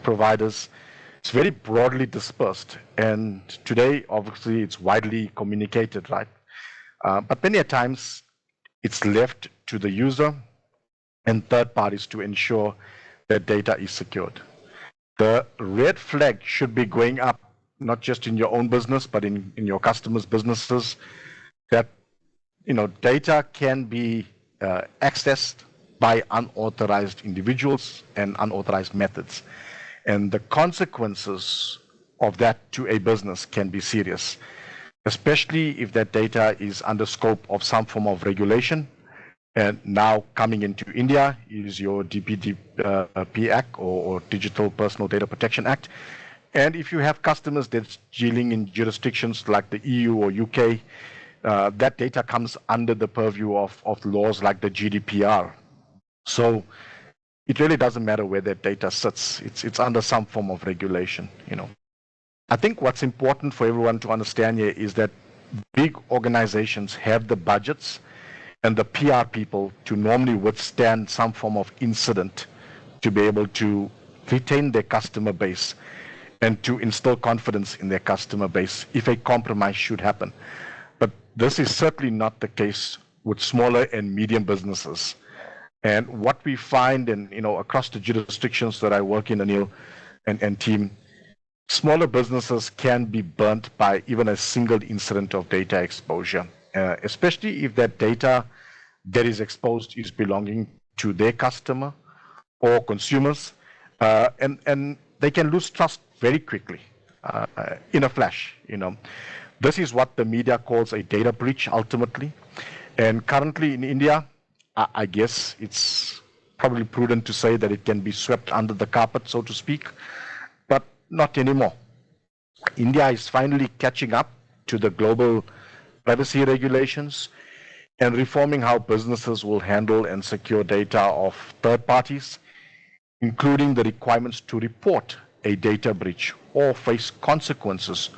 providers. It's very broadly dispersed, and today, obviously, it's widely communicated, right? But many a times, it's left to the user and third parties to ensure that data is secured. The red flag should be going up, not just in your own business, but in your customers' businesses, that data can be accessed by unauthorized individuals and unauthorized methods. And the consequences of that to a business can be serious, especially if that data is under scope of some form of regulation. And now coming into India is your DPDP Act or Digital Personal Data Protection Act. And if you have customers that's dealing in jurisdictions like the EU or UK, that data comes under the purview of laws like the GDPR. So it really doesn't matter where that data sits. It's under some form of regulation. I think what's important for everyone to understand here is that big organizations have the budgets and the PR people to normally withstand some form of incident, to be able to retain their customer base and to instill confidence in their customer base if a compromise should happen. But this is certainly not the case with smaller and medium businesses. And what we find across the jurisdictions that I work in, Anil and team, smaller businesses can be burnt by even a single incident of data exposure, especially if that data that is exposed is belonging to their customer or consumers, and they can lose trust very quickly in a flash. This is what the media calls a data breach ultimately. And currently in India, I guess it's probably prudent to say that it can be swept under the carpet, so to speak, but not anymore. India is finally catching up to the global privacy regulations and reforming how businesses will handle and secure data of third parties, including the requirements to report a data breach or face consequences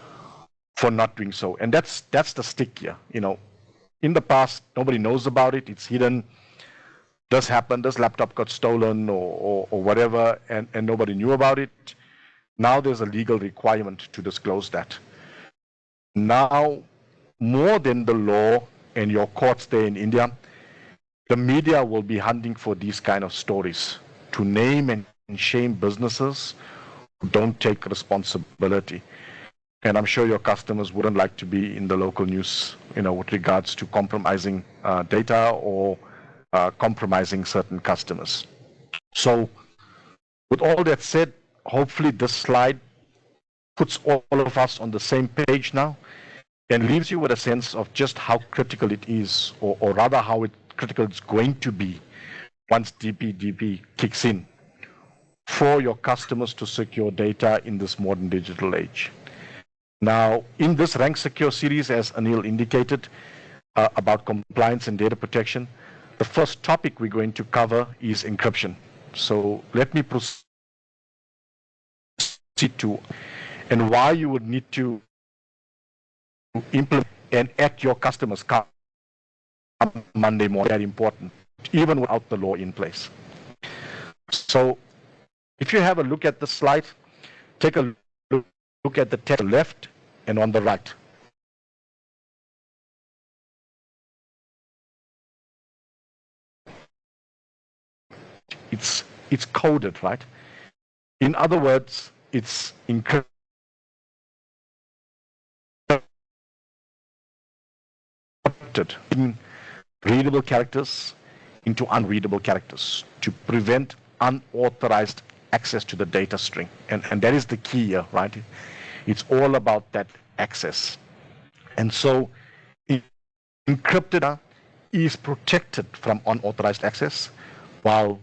for not doing so. And that's the stick here. In the past, nobody knows about it. It's hidden. This happened. This laptop got stolen or whatever, and nobody knew about it. Now there's a legal requirement to disclose that. Now, more than the law and your courts there in India, the media will be hunting for these kind of stories to name and shame businesses who don't take responsibility. And I'm sure your customers wouldn't like to be in the local news, with regards to compromising data or compromising certain customers. So with all that said, hopefully this slide puts all of us on the same page now and leaves you with a sense of just how critical it is, or rather how critical it's going to be once DPDP kicks in for your customers to secure data in this modern digital age. Now, in this Rank Secure series, as Anil indicated, about compliance and data protection, the first topic we're going to cover is encryption. So let me proceed to, and why you would need to implement and act your customers come Monday morning. Very important, even without the law in place. So if you have a look at the slide, take a look at the text on the left and on the right. It's coded, right? In other words, it's encrypted, in readable characters into unreadable characters to prevent unauthorized access to the data string. And that is the key here, right? It's all about that access. And so encrypted data is protected from unauthorized access, while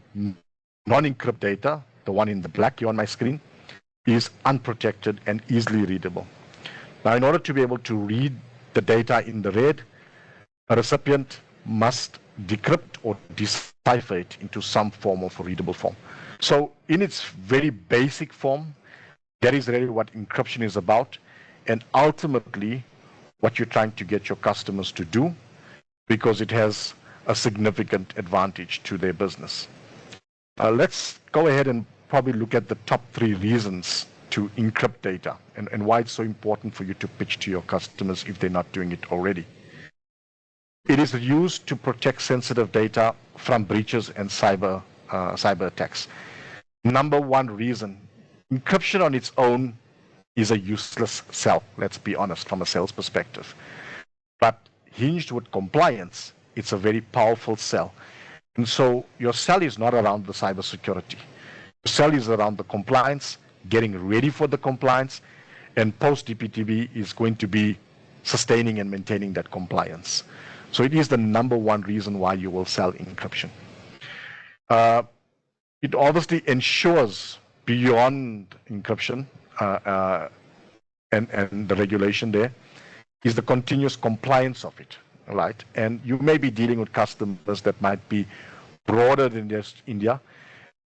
non-encrypted data, the one in the black here on my screen, is unprotected and easily readable. Now, in order to be able to read the data in the red, a recipient must decrypt or decipher it into some form of readable form. So in its very basic form, that is really what encryption is about, and ultimately what you're trying to get your customers to do, because it has a significant advantage to their business. Let's go ahead and probably look at the top 3 reasons to encrypt data and why it's so important for you to pitch to your customers if they're not doing it already. It is used to protect sensitive data from breaches and cyber attacks. Number 1 reason, encryption on its own is a useless sell, let's be honest, from a sales perspective. But hinged with compliance, it's a very powerful sell. And so your sell is not around the cybersecurity. Your sell is around the compliance, getting ready for the compliance, and post-DPTB is going to be sustaining and maintaining that compliance. So it is the number 1 reason why you will sell encryption. It obviously ensures beyond encryption and the regulation there is the continuous compliance of it, right? And you may be dealing with customers that might be broader than just India.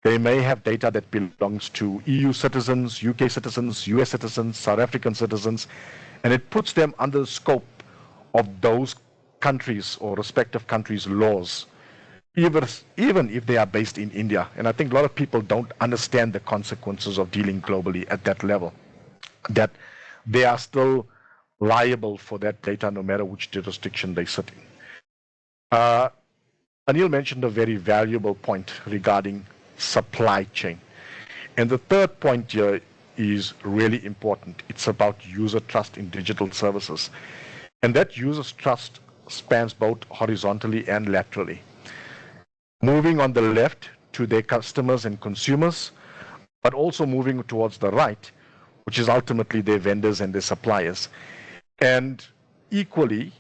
They may have data that belongs to EU citizens, UK citizens, US citizens, South African citizens, and it puts them under the scope of those countries or respective countries' laws, even if they are based in India. And I think a lot of people don't understand the consequences of dealing globally at that level, that they are still liable for that data no matter which jurisdiction they sit in. Anil mentioned a very valuable point regarding supply chain. And the third point here is really important. It's about user trust in digital services. And that user trust spans both horizontally and laterally. Moving on the left to their customers and consumers, but also moving towards the right, which is ultimately their vendors and their suppliers. And equally,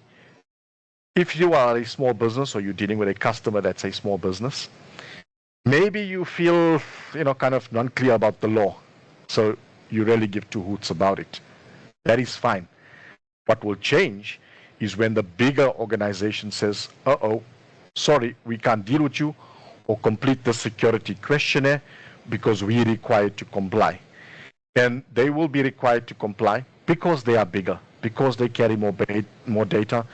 if you are a small business or you're dealing with a customer that's a small business, maybe you feel, kind of unclear about the law. So you really give 2 hoots about it. That is fine. What will change is when the bigger organization says, sorry, we can't deal with you or complete the security questionnaire because we are required to comply. And they will be required to comply because they are bigger, because they carry more data,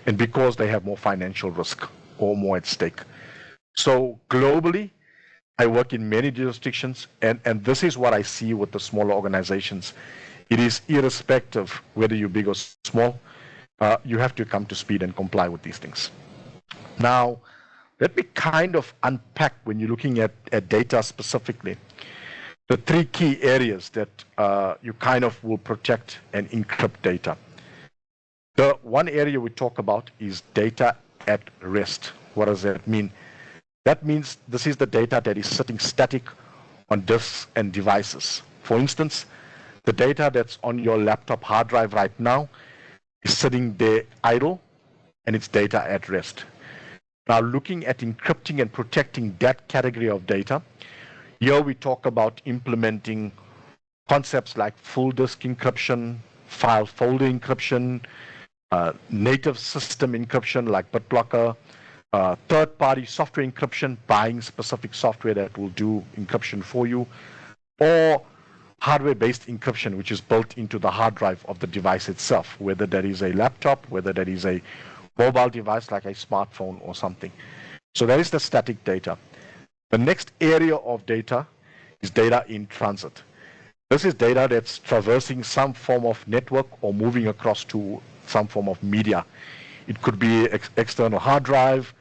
and because they have more financial risk or more at stake. So globally, I work in many jurisdictions, and this is what I see with the smaller organizations. It is irrespective whether you're big or small, you have to come to speed and comply with these things. Now, let me kind of unpack when you're looking at data specifically, the 3 key areas that you kind of will protect and encrypt data. The one area we talk about is data at rest. What does that mean? That means this is the data that is sitting static on disks and devices. For instance, the data that's on your laptop hard drive right now is sitting there idle, and it's data at rest. Now, looking at encrypting and protecting that category of data, here we talk about implementing concepts like full disk encryption, file folder encryption, native system encryption like BitBlocker, third-party software encryption, buying specific software that will do encryption for you, or hardware-based encryption, which is built into the hard drive of the device itself, whether that is a laptop, whether that is a mobile device like a smartphone or something. So that is the static data. The next area of data is data in transit. This is data that's traversing some form of network or moving across to some form of media. It could be external hard drive,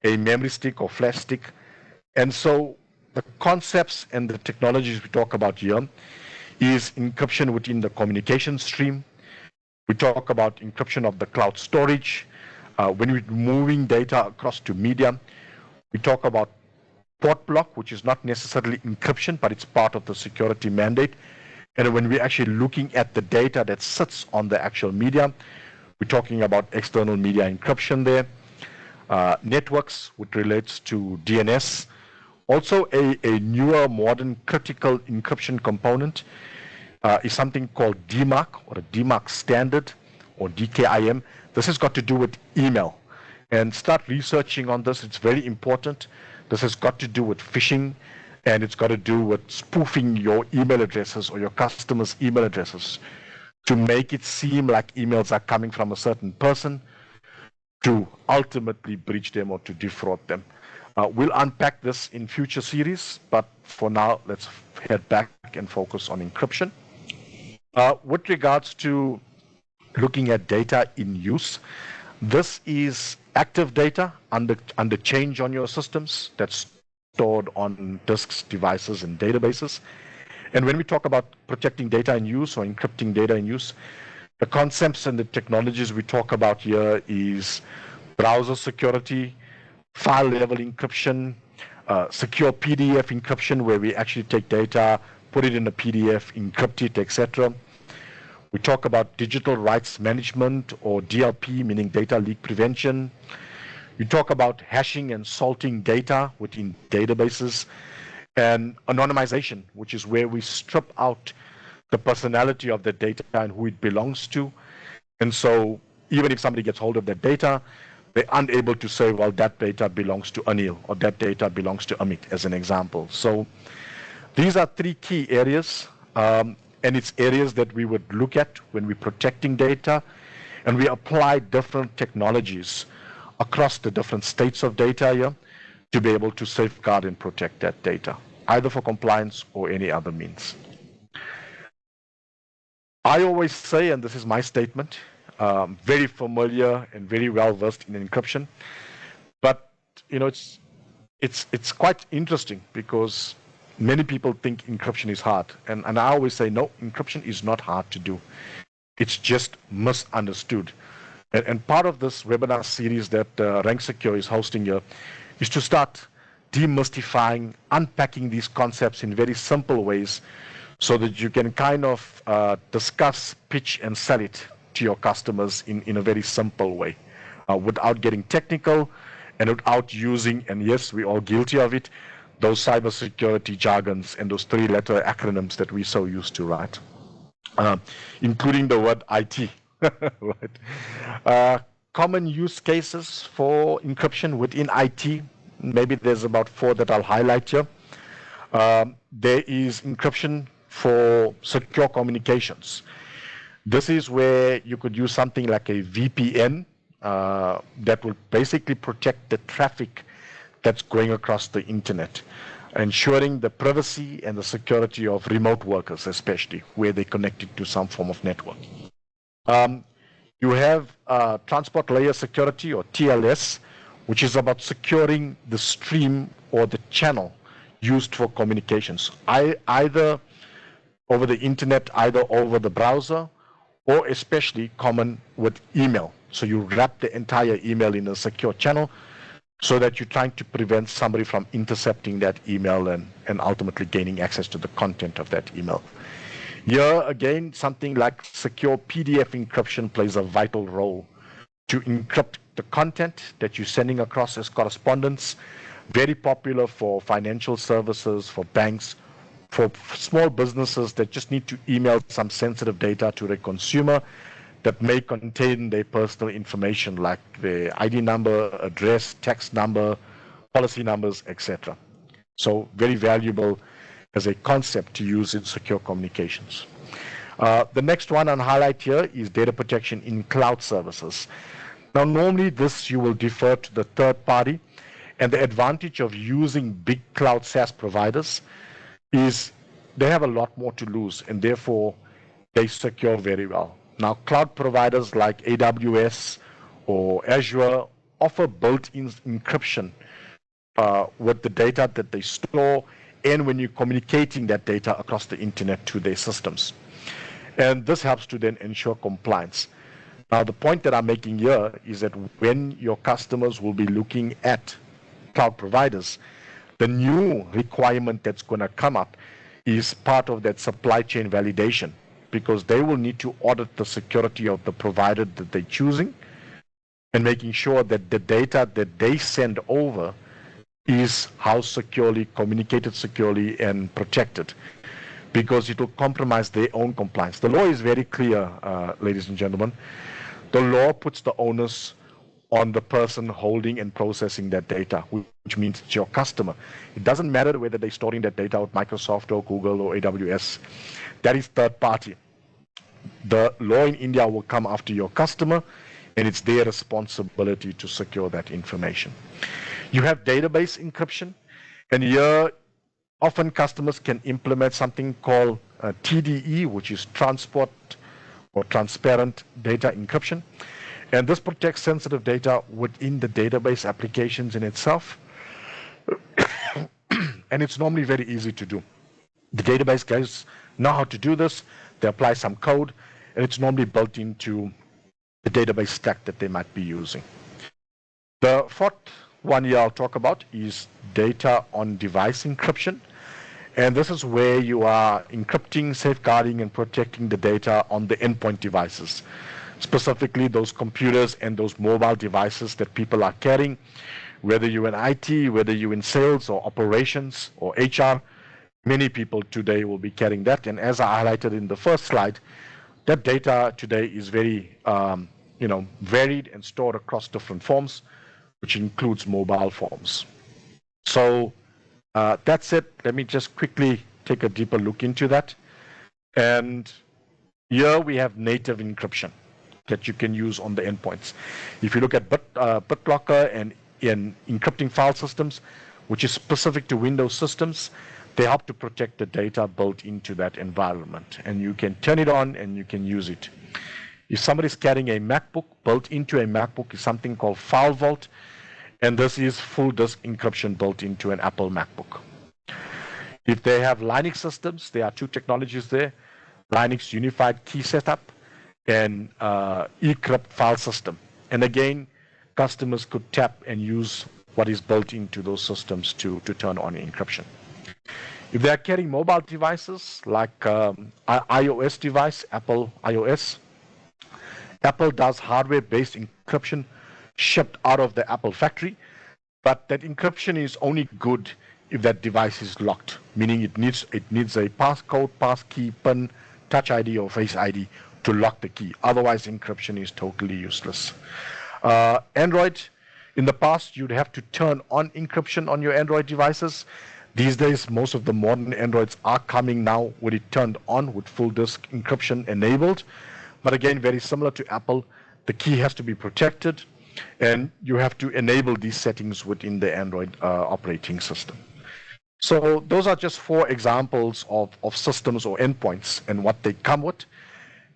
a memory stick or flash stick. And so the concepts and the technologies we talk about here is encryption within the communication stream. We talk about encryption of the cloud storage. When we're moving data across to media, we talk about port block, which is not necessarily encryption, but it's part of the security mandate. And when we're actually looking at the data that sits on the actual media, we're talking about external media encryption there. Networks, which relates to DNS. Also, a newer modern critical encryption component is something called DMARC, or a DMARC standard, or DKIM. This has got to do with email. And start researching on this. It's very important. This has got to do with phishing, and it's got to do with spoofing your email addresses or your customers' email addresses to make it seem like emails are coming from a certain person to ultimately breach them or to defraud them. We'll unpack this in future series, but for now, let's head back and focus on encryption. With regards to looking at data in use, this is active data under change on your systems that's stored on disks, devices, and databases. And when we talk about protecting data in use or encrypting data in use, the concepts and the technologies we talk about here is browser security, file level encryption, secure PDF encryption, where we actually take data, put it in a PDF, encrypt it, etc. We talk about digital rights management, or DLP, meaning data leak prevention. We talk about hashing and salting data within databases, and anonymization, which is where we strip out the personality of the data and who it belongs to. And so even if somebody gets hold of that data, they're unable to say, well, that data belongs to Anil, or that data belongs to Amit, as an example. So these are three key areas, and it's areas that we would look at when we're protecting data, and we apply different technologies across the different states of data here to be able to safeguard and protect that data, either for compliance or any other means. I always say, and this is my statement, very familiar and very well versed in encryption, but you know, it's quite interesting because many people think encryption is hard, and I always say no, encryption is not hard to do. It's just misunderstood. And part of this webinar series that Rank Secure is hosting here is to start demystifying, unpacking these concepts in very simple ways, so that you can kind of discuss, pitch, and sell it to your customers in a very simple way, without getting technical and without using, and yes, we're all guilty of it, those cybersecurity jargons and those three-letter acronyms that we're so used to, right? Including the word IT, right? Common use cases for encryption within IT, maybe there's about 4 that I'll highlight here. There is encryption for secure communications. This is where you could use something like a VPN that will basically protect the traffic that's going across the internet, ensuring the privacy and the security of remote workers, especially where they're connected to some form of network. You have transport layer security, or TLS, which is about securing the stream or the channel used for communications, either over the internet, either over the browser, or especially common with email. So you wrap the entire email in a secure channel so that you're trying to prevent somebody from intercepting that email and ultimately gaining access to the content of that email. Here again, something like secure PDF encryption plays a vital role to encrypt the content that you're sending across as correspondence. Very popular for financial services, for banks, for small businesses that just need to email some sensitive data to their consumer that may contain their personal information, like their ID number, address, tax number, policy numbers, etc. So very valuable as a concept to use in secure communications. The next one on highlight here is data protection in cloud services. Now, normally this you will defer to the third party, and the advantage of using big cloud SaaS providers is they have a lot more to lose, and therefore they secure very well. Now, cloud providers like AWS or Azure offer built-in encryption with the data that they store, and when you're communicating that data across the internet to their systems. And this helps to then ensure compliance. Now, the point that I'm making here is that when your customers will be looking at cloud providers, the new requirement that's going to come up is part of that supply chain validation, because they will need to audit the security of the provider that they're choosing and making sure that the data that they send over is housed securely, communicated securely, and protected, because it will compromise their own compliance. The law is very clear, ladies and gentlemen. The law puts the onus on the person holding and processing that data, which means it's your customer. It doesn't matter whether they're storing that data with Microsoft or Google or AWS. That is third party. The law in India will come after your customer, and it's their responsibility to secure that information. You have database encryption, and here Often customers can implement something called TDE, which is transport or transparent data encryption. And this protects sensitive data within the database applications in itself. And it's normally very easy to do. The database guys know how to do this. They apply some code, and it's normally built into the database stack that they might be using. The fourth one here I'll talk about is data on device encryption. And this is where you are encrypting, safeguarding, and protecting the data on the endpoint devices, specifically those computers and those mobile devices that people are carrying, whether you're in IT, whether you're in sales or operations or HR. Many people today will be carrying that. And as I highlighted in the first slide, that data today is very varied and stored across different forms, which includes mobile forms. So that's it. Let me just quickly take a deeper look into that. And here we have native encryption that you can use on the endpoints. If you look at BitLocker and in encrypting file systems, which is specific to Windows systems, they help to protect the data built into that environment. And you can turn it on and you can use it. If somebody's carrying a MacBook, built into a MacBook is something called File Vault. And this is full disk encryption built into an Apple MacBook. If they have Linux systems, there are two technologies there: Linux Unified Key Setup and eCrypt file system. And again, customers could tap and use what is built into those systems to turn on encryption. If they are carrying mobile devices like iOS device, Apple iOS, Apple does hardware-based encryption shipped out of the Apple factory, but that encryption is only good if that device is locked, meaning it needs a passcode, passkey, PIN, Touch ID, or Face ID to lock the key. Otherwise, encryption is totally useless. Android, in the past, you'd have to turn on encryption on your Android devices. These days, most of the modern Androids are coming now with it turned on with full disk encryption enabled. But again, very similar to Apple, the key has to be protected, and you have to enable these settings within the Android operating system. So those are just 4 examples of systems or endpoints and what they come with.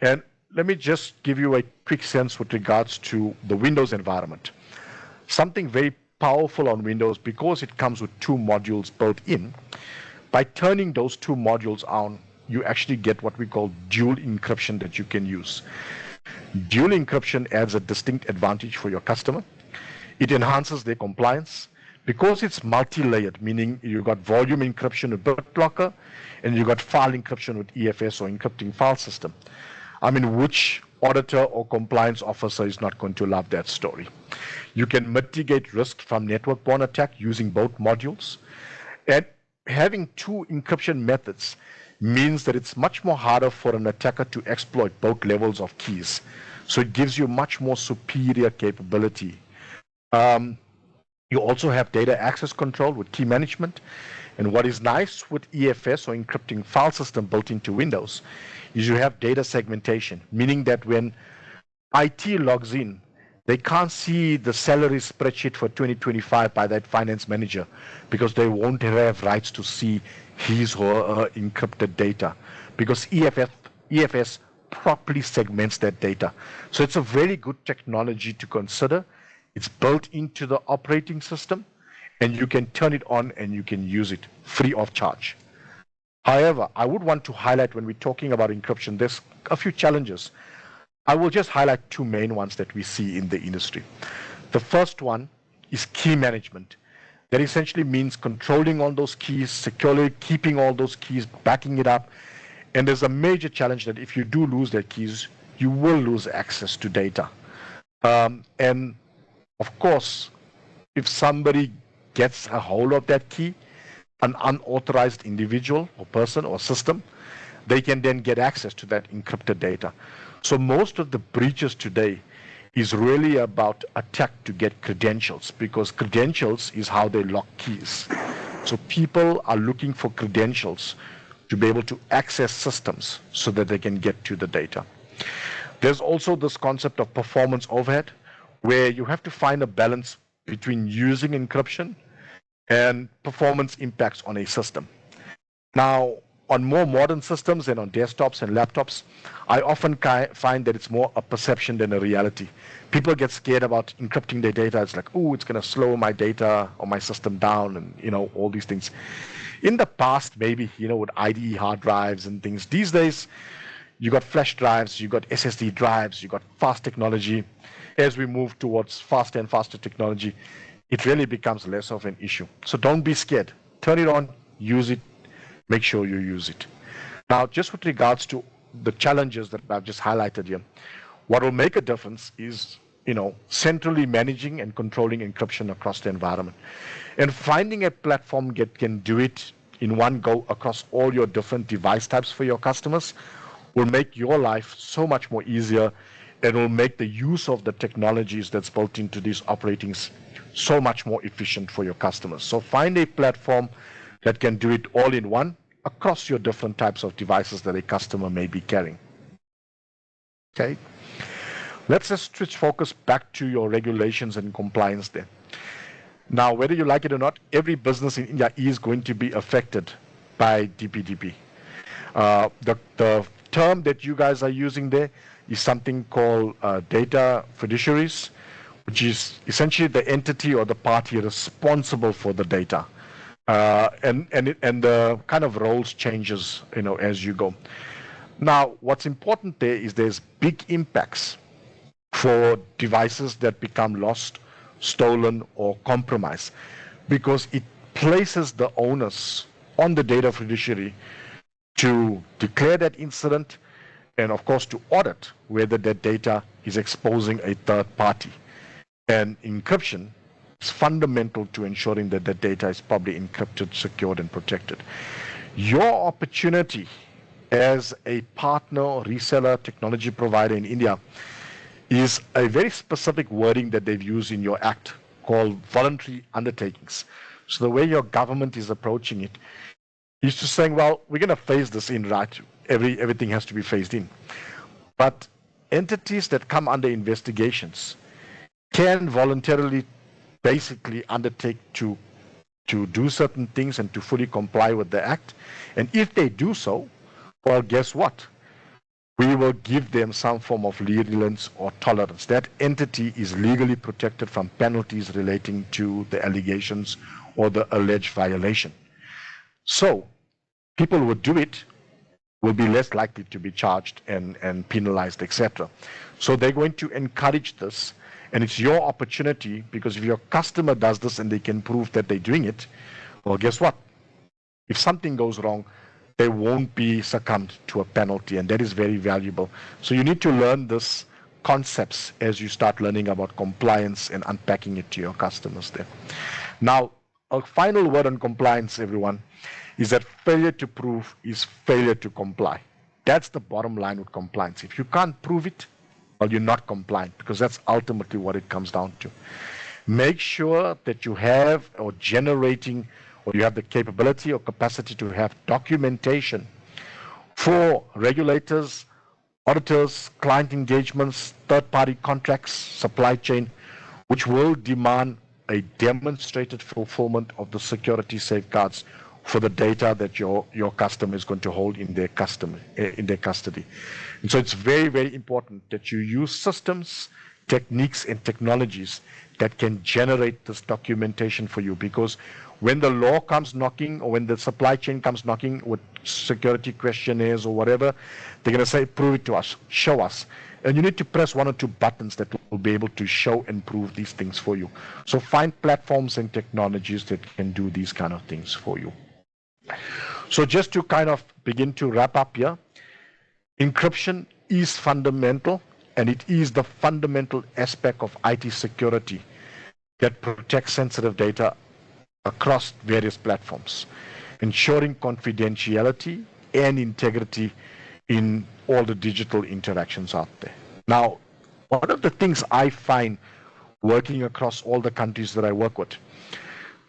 And let me just give you a quick sense with regards to the Windows environment. Something very powerful on Windows, because it comes with 2 modules built in. By turning those 2 modules on, you actually get what we call dual encryption that you can use. Dual encryption adds a distinct advantage for your customer. It enhances their compliance because it's multi-layered, meaning you got volume encryption with BitLocker and you got file encryption with EFS or encrypting file system. I mean, which auditor or compliance officer is not going to love that story? You can mitigate risk from network-borne attack using both modules. And having 2 encryption methods means that it's much more harder for an attacker to exploit both levels of keys. So it gives you much more superior capability. You also have data access control with key management. And what is nice with EFS or encrypting file system built into Windows is you have data segmentation, meaning that when IT logs in, they can't see the salary spreadsheet for 2025 by that finance manager because they won't have rights to see his or her encrypted data, because EFS properly segments that data. So it's a very good technology to consider. It's built into the operating system, and you can turn it on and you can use it free of charge. However, I would want to highlight, when we're talking about encryption, there's a few challenges. I will just highlight 2 main ones that we see in the industry. The first one is key management. That essentially means controlling all those keys, securely keeping all those keys, backing it up. And there's a major challenge that if you do lose their keys, you will lose access to data. And of course, if somebody gets a hold of that key, an unauthorized individual or person or system, they can then get access to that encrypted data. So most of the breaches today is really about attack to get credentials, because credentials is how they lock keys. So people are looking for credentials to be able to access systems so that they can get to the data. There's also this concept of performance overhead, where you have to find a balance between using encryption and performance impacts on a system. Now, on more modern systems and on desktops and laptops, I often find that it's more a perception than a reality. People get scared about encrypting their data. It's like, oh, it's going to slow my data or my system down, and all these things. In the past, maybe with IDE hard drives and things. These days, you got flash drives, you got SSD drives, you got fast technology. As we move towards faster and faster technology, it really becomes less of an issue. So don't be scared. Turn it on, use it, make sure you use it. Now, just with regards to the challenges that I've just highlighted here, what will make a difference is, centrally managing and controlling encryption across the environment. And finding a platform that can do it in one go across all your different device types for your customers will make your life so much more easier, and will make the use of the technologies that's built into these operatings so much more efficient for your customers. So find a platform that can do it all in one across your different types of devices that a customer may be carrying. Okay. Let's just switch focus back to your regulations and compliance there. Now, whether you like it or not, every business in India is going to be affected by DPDP. The term that you guys are using there is something called data fiduciaries, which is essentially the entity or the party responsible for the data. And the kind of roles changes, as you go. Now, what's important there is there's big impacts for devices that become lost, stolen, or compromised, because it places the onus on the data fiduciary to declare that incident, and of course to audit whether that data is exposing a third party. And encryption is fundamental to ensuring that the data is properly encrypted, secured, and protected. Your opportunity as a partner, reseller, technology provider in India is a very specific wording that they've used in your act called voluntary undertakings. So the way your government is approaching it is to saying, well, we're going to phase this in, right? Everything has to be phased in. But entities that come under investigations can voluntarily basically undertake to do certain things and to fully comply with the act. And if they do so, well, guess what? We will give them some form of lenience or tolerance. That entity is legally protected from penalties relating to the allegations or the alleged violation. So people who do it will be less likely to be charged and penalized, etc. So they're going to encourage this, and it's your opportunity, because if your customer does this and they can prove that they're doing it, well, guess what? If something goes wrong, they won't be succumbed to a penalty, and that is very valuable. So you need to learn this concepts as you start learning about compliance and unpacking it to your customers there. Now, a final word on compliance, everyone, is that failure to prove is failure to comply. That's the bottom line with compliance. If you can't prove it, well, you're not compliant, because that's ultimately what it comes down to. Make sure that you have or generating, or you have the capability or capacity to have documentation for regulators, auditors, client engagements, third-party contracts, supply chain, which will demand a demonstrated fulfillment of the security safeguards for the data that your customer is going to hold in their custody. And so it's very, very important that you use systems, techniques, and technologies that can generate this documentation for you, because when the law comes knocking, or when the supply chain comes knocking with security questionnaires or whatever, they're going to say, prove it to us, show us. And you need to press one or two buttons that will be able to show and prove these things for you. So find platforms and technologies that can do these kind of things for you. So just to kind of begin to wrap up here, encryption is fundamental, and it is the fundamental aspect of IT security that protects sensitive data across various platforms, ensuring confidentiality and integrity in all the digital interactions out there. Now, one of the things I find working across all the countries that I work with,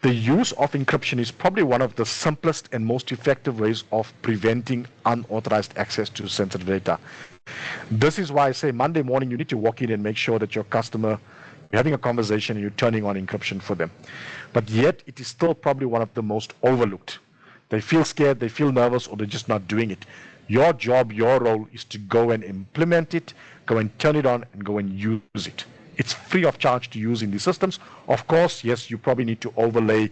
the use of encryption is probably one of the simplest and most effective ways of preventing unauthorized access to sensitive data. This is why I say Monday morning you need to walk in and make sure that your customer, you're having a conversation and you're turning on encryption for them. But yet it is still probably one of the most overlooked. they feel scared, they feel nervous, or they're just not doing it. Your job, your role is to go and implement it, go and turn it on, and go and use it. It's free of charge to use in these systems. Of course, yes, you probably need to overlay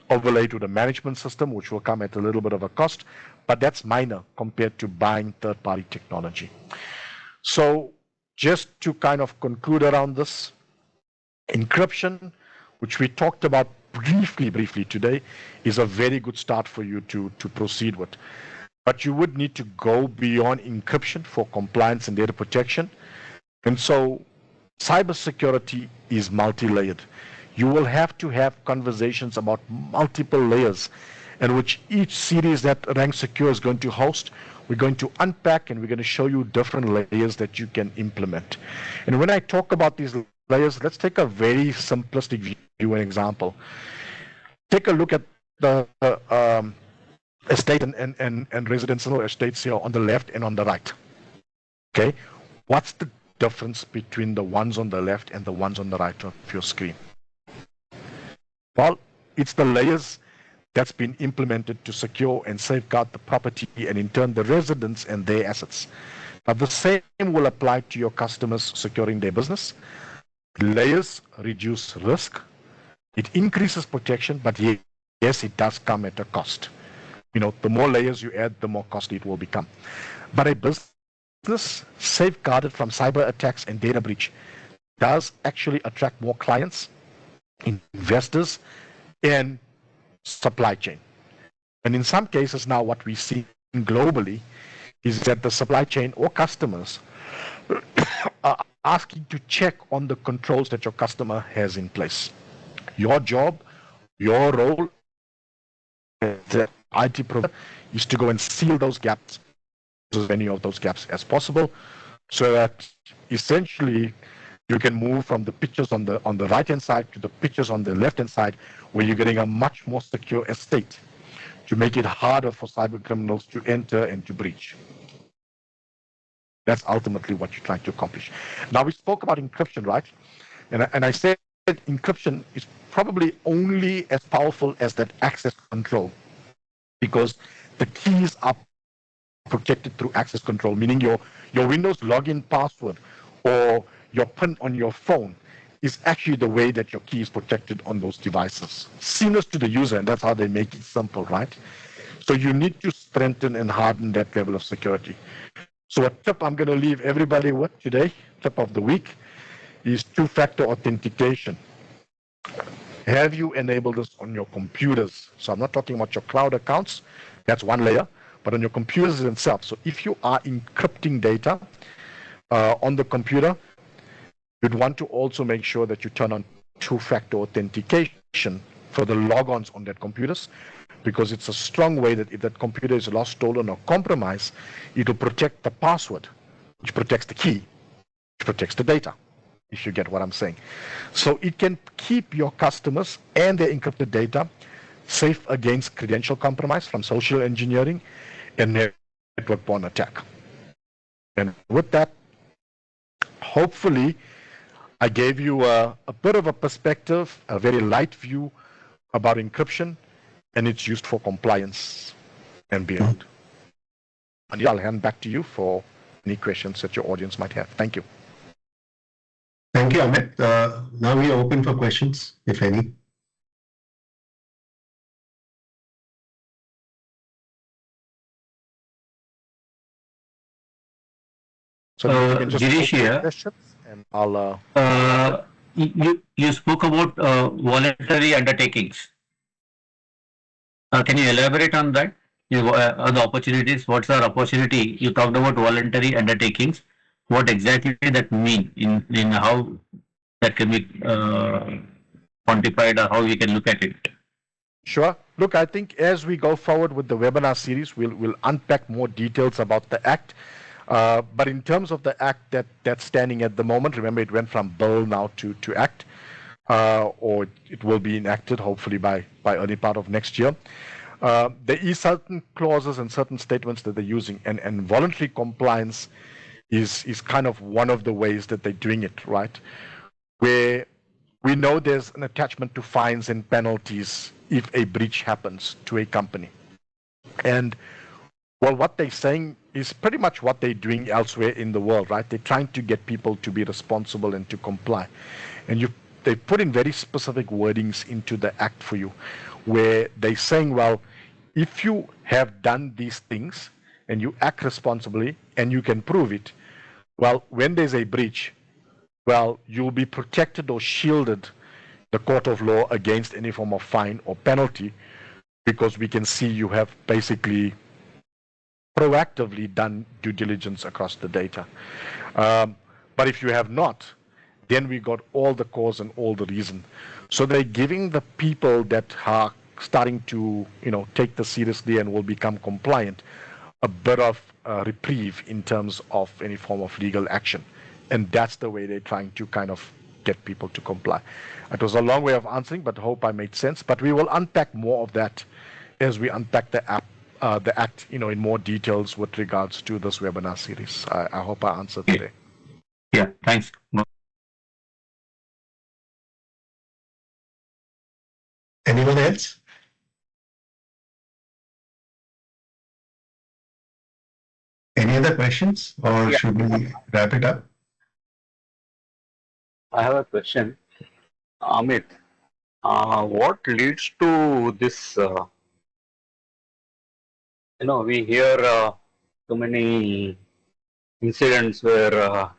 to the management system, which will come at a little bit of a cost, but that's minor compared to buying third-party technology. So just to kind of conclude around this, encryption, which we talked about briefly today, is a very good start for you to proceed with. But you would need to go beyond encryption for compliance and data protection. And so cybersecurity is multi-layered. You will have to have conversations about multiple layers, in which each series that Rank Secure is going to host, we're going to unpack and we're going to show you different layers that you can implement. And when I talk about these layers, let's take a very simplistic view and example. Take a look at the estate and residential estates here on the left and on the right. Okay, what's the difference between the ones on the left and the ones on the right of your screen? Well, it's the layers that's been implemented to secure and safeguard the property and in turn the residents and their assets. Now the same will apply to your customers securing their business. Layers reduce risk. It increases protection, but yes, it does come at a cost. You know, the more layers you add, the more costly it will become. But a business safeguarded from cyber attacks and data breach does actually attract more clients, investors, and supply chain. And in some cases now what we see globally is that the supply chain or customers are asking to check on the controls that your customer has in place. Your job, your role as the IT provider is to go and seal those gaps, as many of those gaps as possible, so that essentially you can move from the pictures on the right-hand side to the pictures on the left-hand side, where you're getting a much more secure estate to make it harder for cyber criminals to enter and to breach. That's ultimately what you're trying to accomplish. Now, we spoke about encryption, right? And I said encryption is probably only as powerful as that access control, because the keys are protected through access control, meaning your Windows login password or your PIN on your phone is actually the way that your key is protected on those devices. Seamless to the user, and that's how they make it simple, right? So you need to strengthen and harden that level of security. So a tip I'm going to leave everybody with today, tip of the week, is two-factor authentication. Have you enabled this on your computers? So I'm not talking about your cloud accounts, that's one layer, but on your computers themselves. So if you are encrypting data on the computer, you'd want to also make sure that you turn on two-factor authentication for the logons on that computers, because it's a strong way that if that computer is lost, stolen, or compromised, it will protect the password, which protects the key, which protects the data, if you get what I'm saying. So it can keep your customers and their encrypted data safe against credential compromise from social engineering and network-borne attack. And with that, hopefully, I gave you a bit of a perspective, a very light view about encryption and its use for compliance and beyond. And I'll hand back to you for any questions that your audience might have. Thank you. Thank you, Amit. Now we are open for questions, if any. So you can just Girish here. questions and I'll. You spoke about voluntary undertakings. Can you elaborate on that? On the opportunities, what's our opportunity? You talked about voluntary undertakings. What exactly does that mean in how that can be quantified or how we can look at it? Sure. Look, I think as we go forward with the webinar series, we'll unpack more details about the Act. But in terms of the Act that's standing at the moment, remember it went from bill now to Act, or it will be enacted hopefully by early part of next year. There is certain clauses and certain statements that they're using, and voluntary compliance is kind of one of the ways that they're doing it, right? Where we know there's an attachment to fines and penalties if a breach happens to a company. And well, what they're saying is pretty much what they're doing elsewhere in the world, right? They're trying to get people to be responsible and to comply. And they put in very specific wordings into the act for you, where they're saying, well, if you have done these things and you act responsibly and you can prove it, well, when there's a breach, well, you'll be protected or shielded the court of law against any form of fine or penalty, because we can see you have basically proactively done due diligence across the data. But if you have not, then we got all the cause and all the reason. So they're giving the people that are starting to, take this seriously and will become compliant a bit of reprieve in terms of any form of legal action. And that's the way they're trying to kind of get people to comply. It was a long way of answering, but I hope I made sense. But we will unpack more of that as we unpack the act, in more details with regards to this webinar series. I hope I answered today. Yeah, thanks. Anyone else? Any other questions, or should we wrap it up? I have a question. Amit, what leads to this? We hear too many incidents where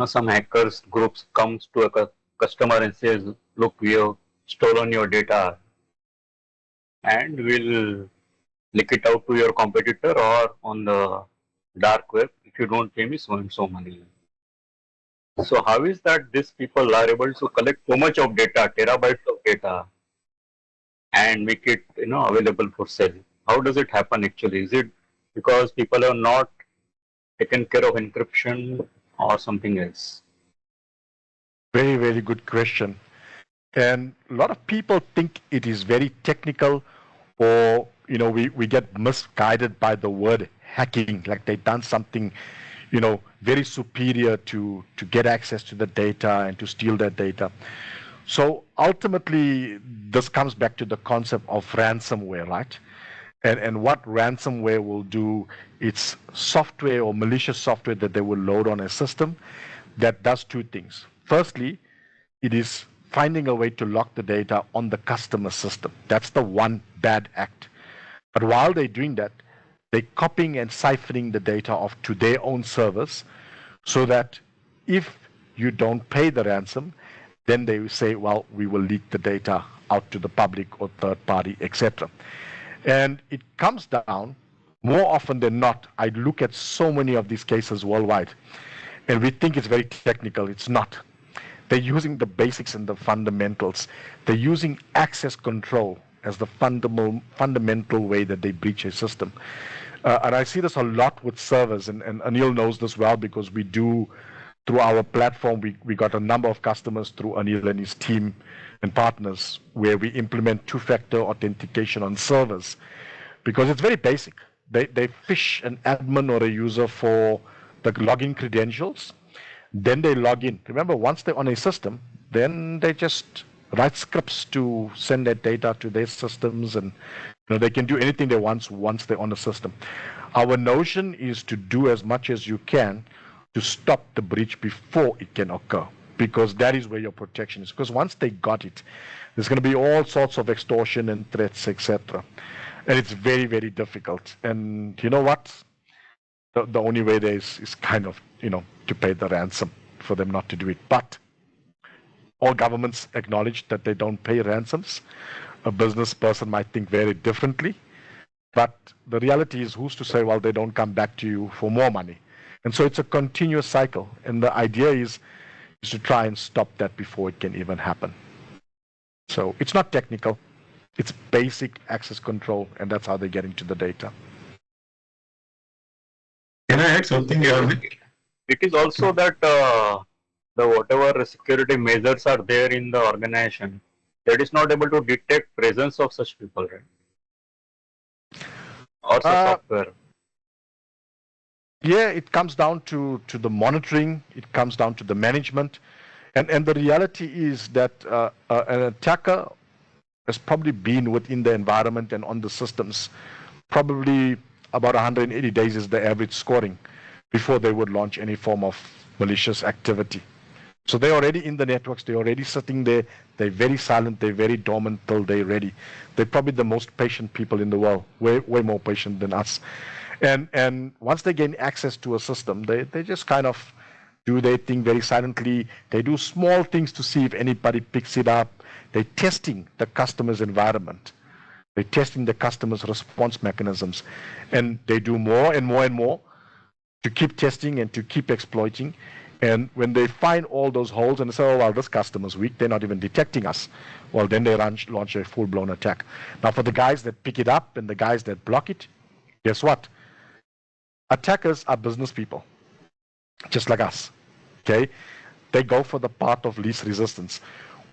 some hackers groups comes to a customer and says, "Look, we have stolen your data, and we'll leak it out to your competitor or on the dark web if you don't pay me so and so money." So how is that these people are able to collect so much of data, terabytes of data, and make it available for sale? How does it happen actually? Is it because people have not taken care of encryption or something else? Very, very good question. And a lot of people think it is very technical, or we get misguided by the word hacking, like they've done something very superior to get access to the data and to steal that data. So ultimately, this comes back to the concept of ransomware, right? And what ransomware will do, it's software or malicious software that they will load on a system that does two things. Firstly, it is finding a way to lock the data on the customer system. That's the one bad act. But while they're doing that, they're copying and siphoning the data off to their own servers, so that if you don't pay the ransom, then they will say, well, we will leak the data out to the public or third party, etc. And it comes down, more often than not, I look at so many of these cases worldwide, and we think it's very technical. It's not. They're using the basics and the fundamentals. They're using access control as the fundamental way that they breach a system. And I see this a lot with servers, and Anil knows this well, because we do, through our platform, we got a number of customers through Anil and his team and partners, where we implement two-factor authentication on servers, because it's very basic. They phish an admin or a user for the login credentials, then they log in. Remember, once they're on a system, then they just write scripts to send that data to their systems, and they can do anything they want once they're on the system. Our notion is to do as much as you can to stop the breach before it can occur, because that is where your protection is. Because once they got it, there's going to be all sorts of extortion and threats, etc. And it's very, very difficult. And you know what? The only way there is kind of, to pay the ransom for them not to do it. But all governments acknowledge that they don't pay ransoms. A business person might think very differently. But the reality is, who's to say, well, they don't come back to you for more money? And so it's a continuous cycle. And the idea is to try and stop that before it can even happen. So it's not technical. It's basic access control, and that's how they get into the data. Can I add something? It is also that the whatever security measures are there in the organization, that is not able to detect presence of such people, right? Or software. Yeah, it comes down to the monitoring. It comes down to the management. And the reality is that an attacker has probably been within the environment and on the systems probably about 180 days is the average scoring before they would launch any form of malicious activity. So they're already in the networks, they're already sitting there, they're very silent, they're very dormant till they're ready. They're probably the most patient people in the world, way more patient than us. And once they gain access to a system, they just kind of do their thing very silently. They do small things to see if anybody picks it up. They're testing the customer's environment. They're testing the customer's response mechanisms. And they do more and more and more to keep testing and to keep exploiting. And when they find all those holes and they say, oh, well, this customer's weak, they're not even detecting us, well, then they launch a full-blown attack. Now, for the guys that pick it up and the guys that block it, guess what? Attackers are business people, just like us, okay? They go for the path of least resistance.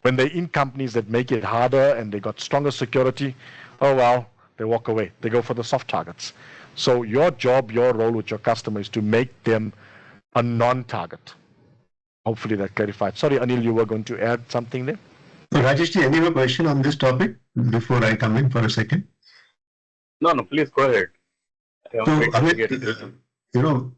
When they're in companies that make it harder and they got stronger security, oh, well, they walk away. They go for the soft targets. So your job, your role with your customer is to make them a non-target. Hopefully that clarified. Sorry, Anil, you were going to add something there? Rajesh, any more question on this topic before I come in for a second? No, please go ahead. So, Amit,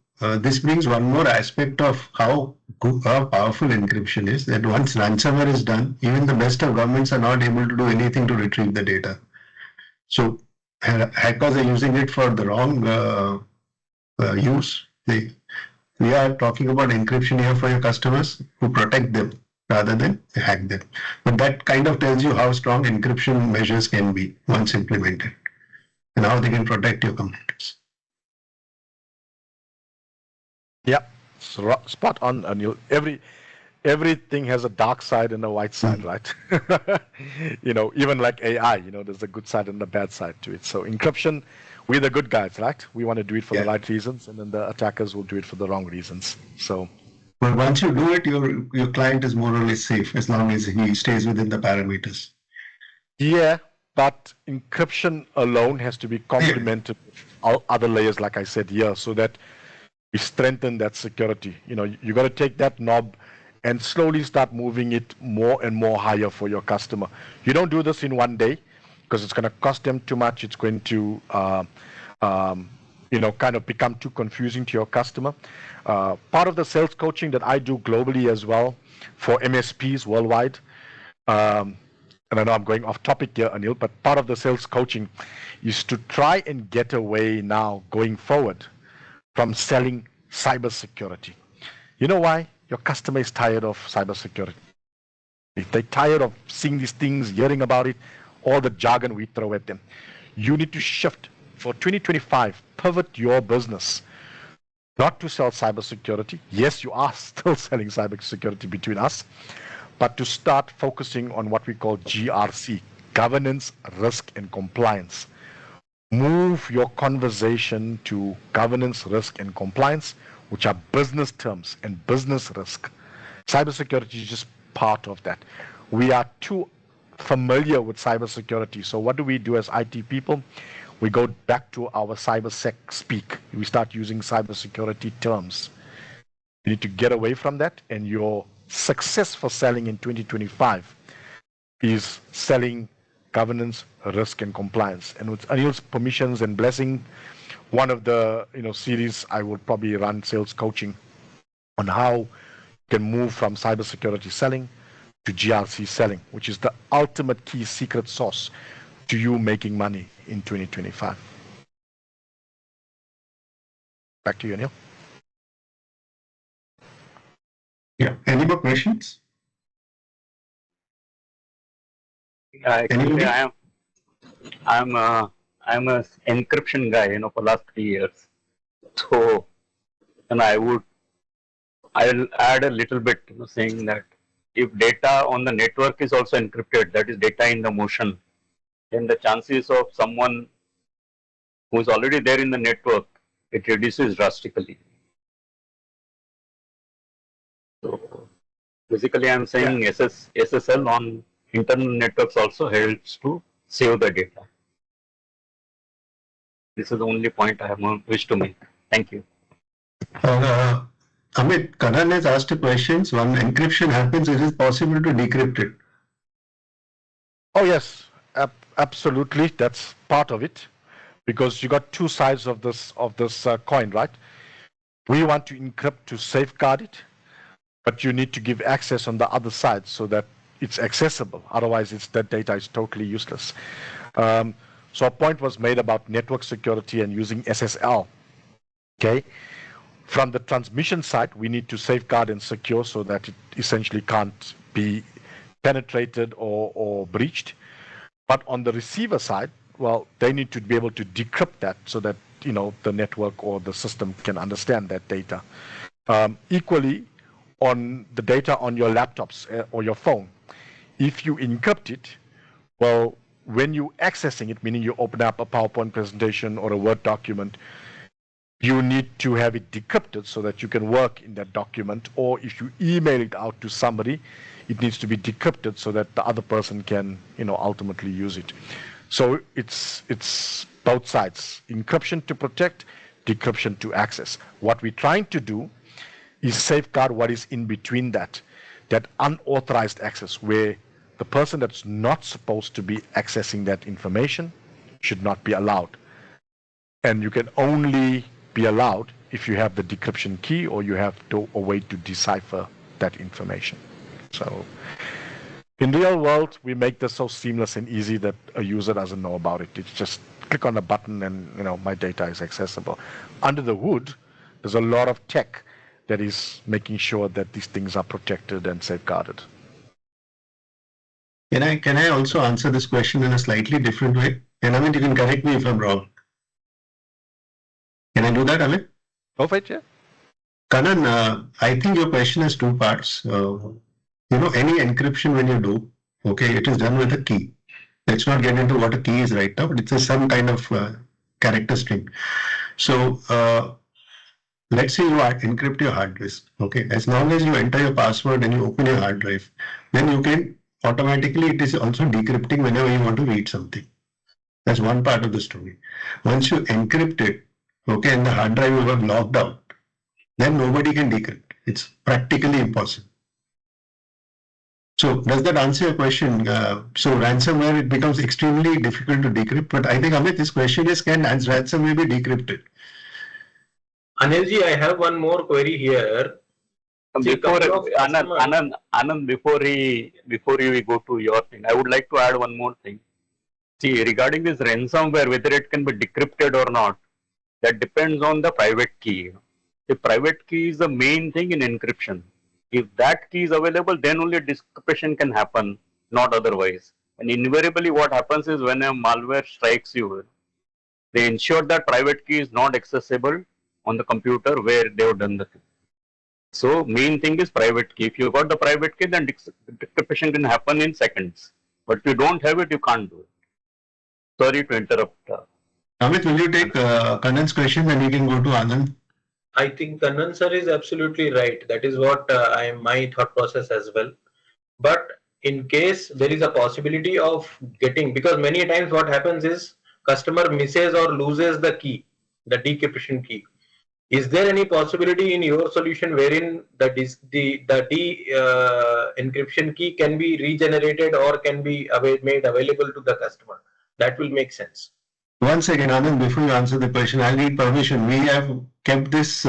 this brings one more aspect of how powerful encryption is, that once ransomware is done, even the best of governments are not able to do anything to retrieve the data. So hackers are using it for the wrong use. We are talking about encryption here for your customers to protect them rather than hack them. But that kind of tells you how strong encryption measures can be once implemented and how they can protect your computers. Yeah, spot on, Anil. Everything has a dark side and a white side, right? Even like AI, there's a good side and a bad side to it. So encryption, we're the good guys, right? We want to do it for the right reasons, and then the attackers will do it for the wrong reasons. So, but once you do it, your client is more or less safe as long as he stays within the parameters. Yeah, but encryption alone has to be complemented with all other layers, like I said here, so that we strengthen that security. You got to take that knob and slowly start moving it more and more higher for your customer. You don't do this in one day, because it's going to cost them too much. It's going to, kind of become too confusing to your customer. Part of the sales coaching that I do globally as well for MSPs worldwide, and I know I'm going off topic here, Anil, but part of the sales coaching is to try and get away now going forward from selling cybersecurity. You know why? Your customer is tired of cybersecurity. If they're tired of seeing these things, hearing about it, all the jargon we throw at them. You need to shift for 2025, pivot your business, not to sell cybersecurity. Yes, you are still selling cybersecurity between us, but to start focusing on what we call GRC, governance, risk, and compliance. Move your conversation to governance, risk, and compliance, which are business terms and business risk. Cybersecurity is just part of that. We are too familiar with cybersecurity. So what do we do as IT people? We go back to our cybersec speak. We start using cybersecurity terms. You need to get away from that, and your success for selling in 2025 is selling governance, risk, and compliance. And with Anil's permissions and blessing, one of the series I will probably run sales coaching on how you can move from cybersecurity selling to GRC selling, which is the ultimate key secret sauce to you making money in 2025. Back to you, Anil. Yeah. Any more questions? Actually, I'm a encryption guy, for last 3 years. So, I'll add a little bit, saying that if data on the network is also encrypted, that is data in the motion, then the chances of someone who is already there in the network, it reduces drastically. So basically I'm saying SSL on internal networks also helps to save the data. This is the only point I have wish to make. Thank you. Amit, Karan has asked a question. When encryption happens, is it possible to decrypt it? Oh yes, absolutely. That's part of it. because you got two sides of this coin, right? We want to encrypt to safeguard it, but you need to give access on the other side so that it's accessible. Otherwise, that data is totally useless. So a point was made about network security and using SSL. Okay, from the transmission side, we need to safeguard and secure so that it essentially can't be penetrated or breached. But on the receiver side, well, they need to be able to decrypt that so that the network or the system can understand that data. Equally, on the data on your laptops or your phone, if you encrypt it, well, when you're accessing it, meaning you open up a PowerPoint presentation or a Word document, you need to have it decrypted so that you can work in that document, or if you email it out to somebody, it needs to be decrypted so that the other person can ultimately use it. So it's both sides, encryption to protect, decryption to access. What we're trying to do is safeguard what is in between that unauthorized access, where the person that's not supposed to be accessing that information should not be allowed. And you can only be allowed if you have the decryption key or you have a way to decipher that information. So in real world, we make this so seamless and easy that a user doesn't know about it. It's just click on a button and my data is accessible. Under the hood, there's a lot of tech that is making sure that these things are protected and safeguarded. Can I also answer this question in a slightly different way? And Amit, you can correct me if I'm wrong. Can I do that, Amit? Go for it, yeah. Kanan, I think your question has two parts. Any encryption when you do, okay, it is done with a key. Let's not get into what a key is right now, but it's some kind of character string. So let's say you encrypt your hard disk. Okay, as long as you enter your password and you open your hard drive, then you can automatically, it is also decrypting whenever you want to read something. That's one part of the story. Once you encrypt it, okay, and the hard drive you have locked out, then nobody can decrypt. It's practically impossible. So does that answer your question? So ransomware, it becomes extremely difficult to decrypt. But I think, Amit, this question is, can ransomware be decrypted? Anilji, I have one more query here. Before Anand, before we go to your thing, I would like to add one more thing. See, regarding this ransomware, whether it can be decrypted or not, that depends on the private key. The private key is the main thing in encryption. If that key is available, then only decryption can happen, not otherwise. And invariably what happens is when a malware strikes you, they ensure that private key is not accessible on the computer where they have done the thing. So main thing is private key. If you got the private key, then decryption can happen in seconds. But if you don't have it, you can't do it. Sorry to interrupt. Amit, will you take Kanan's question and we can go to Anand? I think Kannan sir is absolutely right. That is what my thought process as well. But in case there is a possibility of getting, because many times what happens is customer misses or loses the key, the decryption key. Is there any possibility in your solution wherein the encryption key can be regenerated or can be made available to the customer? That will make sense. Once again, Anand, before you answer the question, I need permission. We have kept this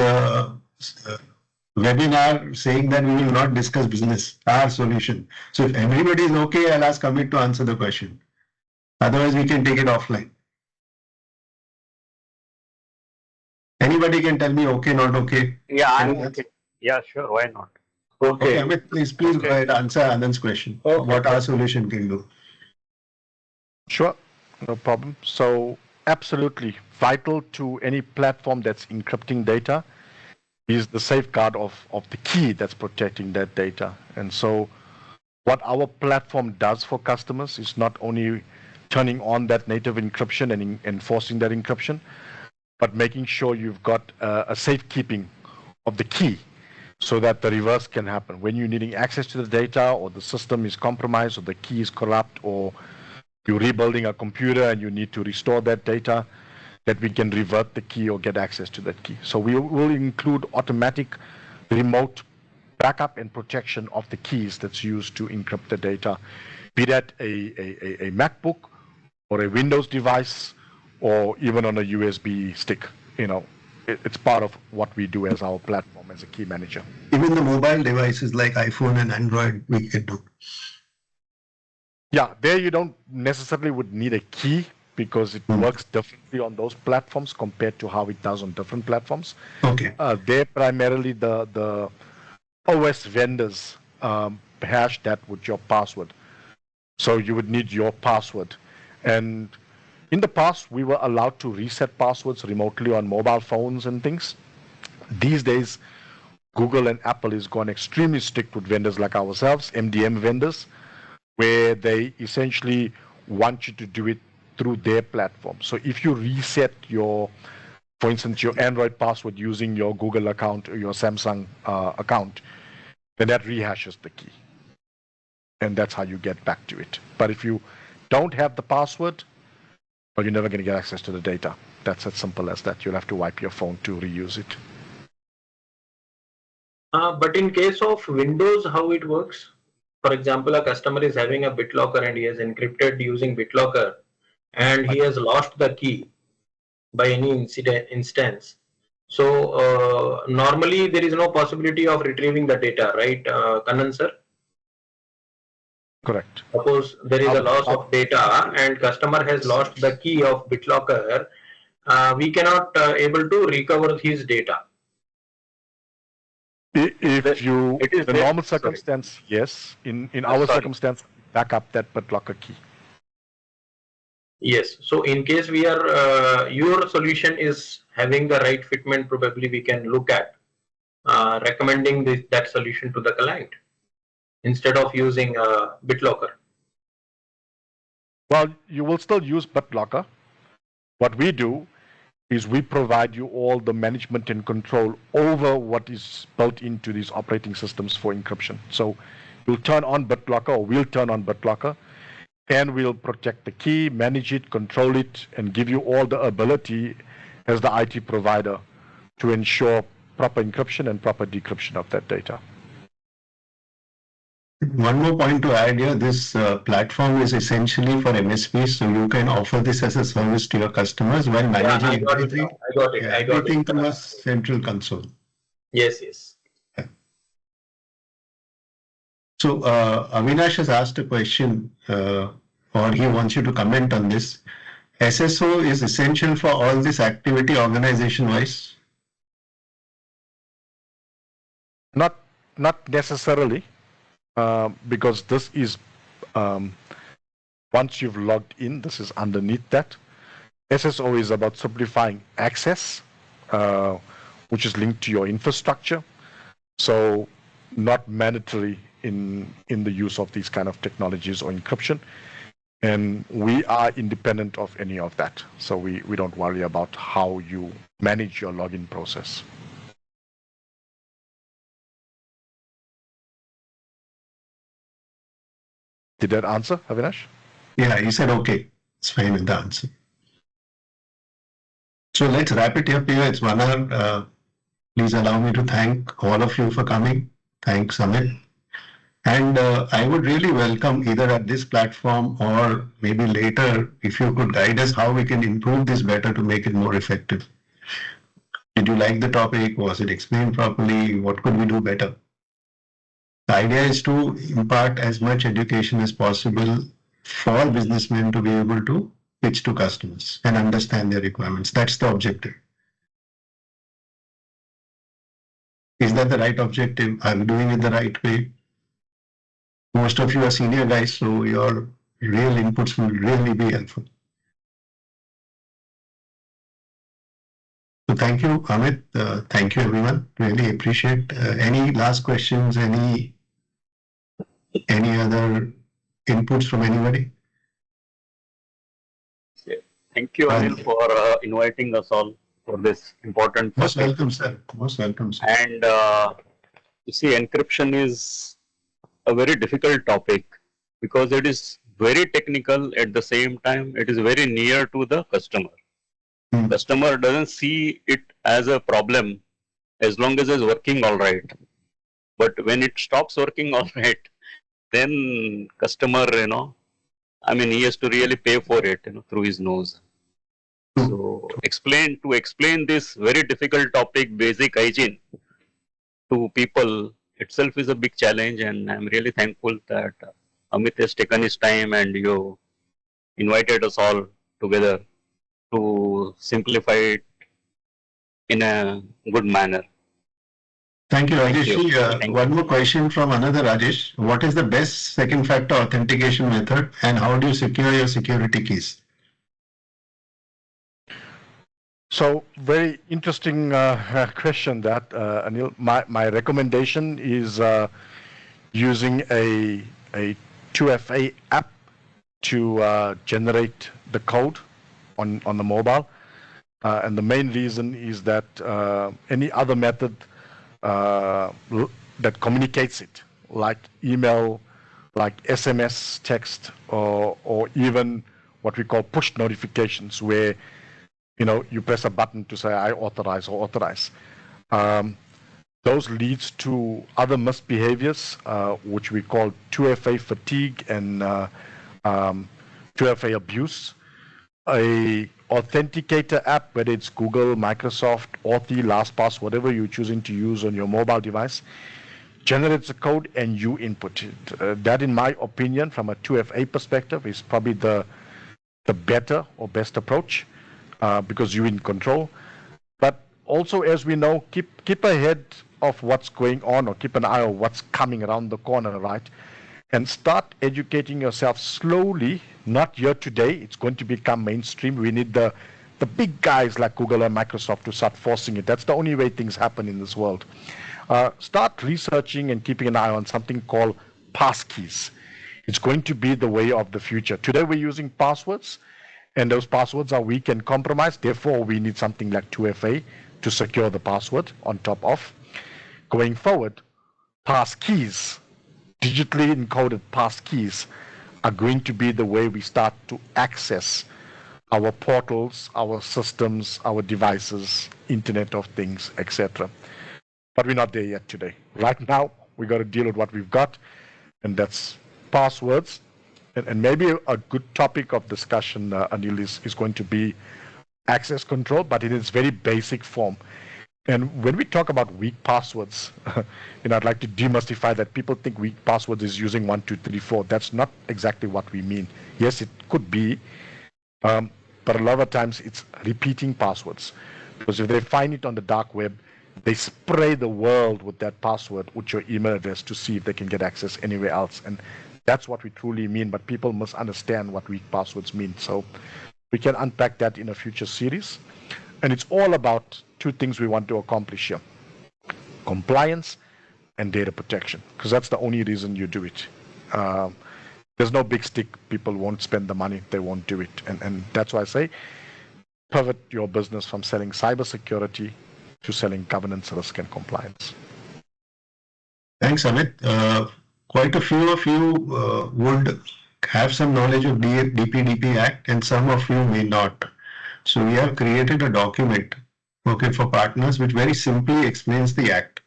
webinar saying that we will not discuss business, our solution. So if everybody is okay, I'll ask Amit to answer the question. Otherwise, we can take it offline. Anybody can tell me okay, not okay. Yeah, I'm okay. Yeah, sure. Why not? Okay, Amit, please go ahead, answer Anand's question. Okay. What our solution can do. Sure, no problem. So absolutely vital to any platform that's encrypting data is the safeguard of the key that's protecting that data. And so what our platform does for customers is not only turning on that native encryption and enforcing that encryption, but making sure you've got a safekeeping of the key so that the reverse can happen. When you're needing access to the data or the system is compromised or the key is corrupt or you're rebuilding a computer and you need to restore that data, that we can revert the key or get access to that key. So we will include automatic remote backup and protection of the keys that's used to encrypt the data, be that a MacBook or a Windows device or even on a USB stick. It's part of what we do as our platform as a key manager. Even the mobile devices like iPhone and Android, we can do. Yeah, there you don't necessarily would need a key because it works differently on those platforms compared to how it does on different platforms. Okay. They're primarily the OS vendors hash that with your password. So you would need your password. And in the past, we were allowed to reset passwords remotely on mobile phones and things. These days, Google and Apple is gone extremely strict with vendors like ourselves, MDM vendors, where they essentially want you to do it through their platform. So if you reset for instance, your Android password using your Google account or your Samsung account, then that rehashes the key. And that's how you get back to it. But if you don't have the password, well, you're never going to get access to the data. That's as simple as that. You'll have to wipe your phone to reuse it. But in case of Windows, how it works? For example, a customer is having a BitLocker and he has encrypted using BitLocker and he has lost the key by any instance. So normally there is no possibility of retrieving the data, right, Kannan sir? Correct. Suppose there is a loss of data and customer has lost the key of BitLocker, we cannot able to recover his data. If you, in the normal circumstance, yes. In our circumstance, back up that BitLocker key. Yes. So in case we are, your solution is having the right fitment, probably we can look at recommending that solution to the client instead of using BitLocker. Well, you will still use BitLocker. What we do is we provide you all the management and control over what is built into these operating systems for encryption. So you'll turn on BitLocker, or we'll turn on BitLocker, and we'll protect the key, manage it, control it, and give you all the ability as the IT provider to ensure proper encryption and proper decryption of that data. One more point to add here, this platform is essentially for MSPs, so you can offer this as a service to your customers while managing everything. I got it. Everything through a central console. Yes, yes. Yeah. So Avinash has asked a question, or he wants you to comment on this. SSO is essential for all this activity organization-wise? Not necessarily. Because this is, once you've logged in, this is underneath that. SSO is about simplifying access, which is linked to your infrastructure. So not mandatory in the use of these kind of technologies or encryption. And we are independent of any of that. So we don't worry about how you manage your login process. Did that answer, Avinash? Yeah, he said okay. It's fine with the answer. So let's wrap it up here. It's 1 hour. Please allow me to thank all of you for coming. Thanks, Amit. And I would really welcome either at this platform or maybe later if you could guide us how we can improve this better to make it more effective. Did you like the topic? Was it explained properly? What could we do better? The idea is to impart as much education as possible for businessmen to be able to pitch to customers and understand their requirements. That's the objective. Is that the right objective? Are we doing it the right way? Most of you are senior guys, so your real inputs will really be helpful. So thank you, Amit. Thank you, everyone. Really appreciate. Any last questions? Any other inputs from anybody? Thank you, Anil, for inviting us all for this important topic. Most welcome, sir. Most welcome, sir. And you see, encryption is a very difficult topic because it is very technical. At the same time, it is very near to the customer. Customer doesn't see it as a problem as long as it's working all right. But when it stops working all right, then customer, he has to really pay for it, through his nose. So explain this very difficult topic, basic hygiene, to people itself is a big challenge, and I'm really thankful that Amit has taken his time and you invited us all together to simplify it in a good manner. Thank you, Thank you. Rajesh. Thank One more question from another Rajesh. What is the best second factor authentication method and how do you secure your security keys? So very interesting question that, Anil. My recommendation is using a 2FA app to generate the code on the mobile. And the main reason is that any other method that communicates it, like email, like SMS, text, or even what we call push notifications, where you press a button to say I authorize or authorize. Those leads to other misbehaviors, which we call 2FA fatigue and 2FA abuse. A authenticator app, whether it's Google, Microsoft, Authy, LastPass, whatever you're choosing to use on your mobile device, generates the code and you input it. That, in my opinion, from a 2FA perspective, is probably the better or best approach. Because you're in control. But also, as we know, keep ahead of what's going on, or keep an eye on what's coming around the corner, right? And start educating yourself slowly, not here today. It's going to become mainstream. We need the big guys like Google and Microsoft to start forcing it. That's the only way things happen in this world. Start researching and keeping an eye on something called passkeys. It's going to be the way of the future. Today we're using passwords, and those passwords are weak and compromised. Therefore, we need something like 2FA to secure the password on top of. Going forward, passkeys, digitally encoded passkeys, are going to be the way we start to access our portals, our systems, our devices, Internet of Things, etc. But we're not there yet today. Right now, we got to deal with what we've got, and that's passwords. And maybe a good topic of discussion, Anil, is going to be access control, but in its very basic form. And when we talk about weak passwords, I'd like to demystify that. People think weak passwords is using 1, 2, 3, 4. That's not exactly what we mean. Yes, it could be, but a lot of times it's repeating passwords. Because if they find it on the dark web, they spray the world with that password, with your email address, to see if they can get access anywhere else. And that's what we truly mean, but people must understand what weak passwords mean. So we can unpack that in a future series. And it's all about two things we want to accomplish here: compliance and data protection, because that's the only reason you do it. There's no big stick. People won't spend the money. They won't do it. And that's why I say pivot your business from selling cybersecurity to selling governance, risk, and compliance. Thanks, Amit. Quite a few of you would have some knowledge of DPDP Act, and some of you may not. So we have created a document, for partners, which very simply explains the Act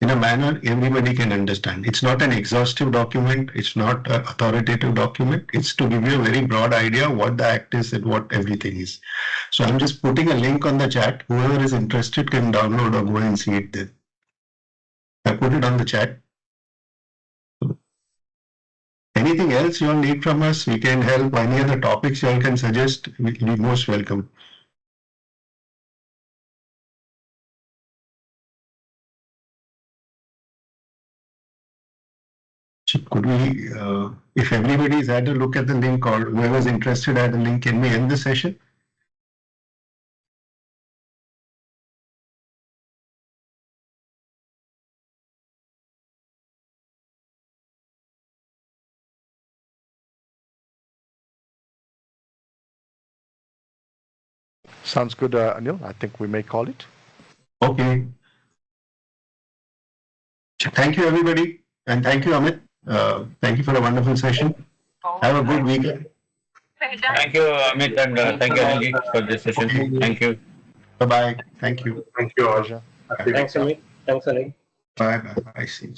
in a manner everybody can understand. It's not an exhaustive document. It's not an authoritative document. It's to give you a very broad idea of what the Act is and what everything is. So I'm just putting a link on the chat. Whoever is interested can download or go and see it there. I put it on the chat. Anything else you all need from us, we can help. Any other topics you all can suggest, we'll be most welcome. So could we, if everybody's had a look at the link, or whoever's interested at the link, can we end the session? Sounds good, Anil. I think we may call it. Okay. Thank you, everybody. And thank you, Amit. Thank you for a wonderful session. Have a good weekend. Thank you, Amit, and thank you, Anil, for this session. Okay. Thank you. Bye-bye. Thank you. Thank you all. Pleasure. Thanks, Amit. Thanks, Anil. Bye. Bye. See you.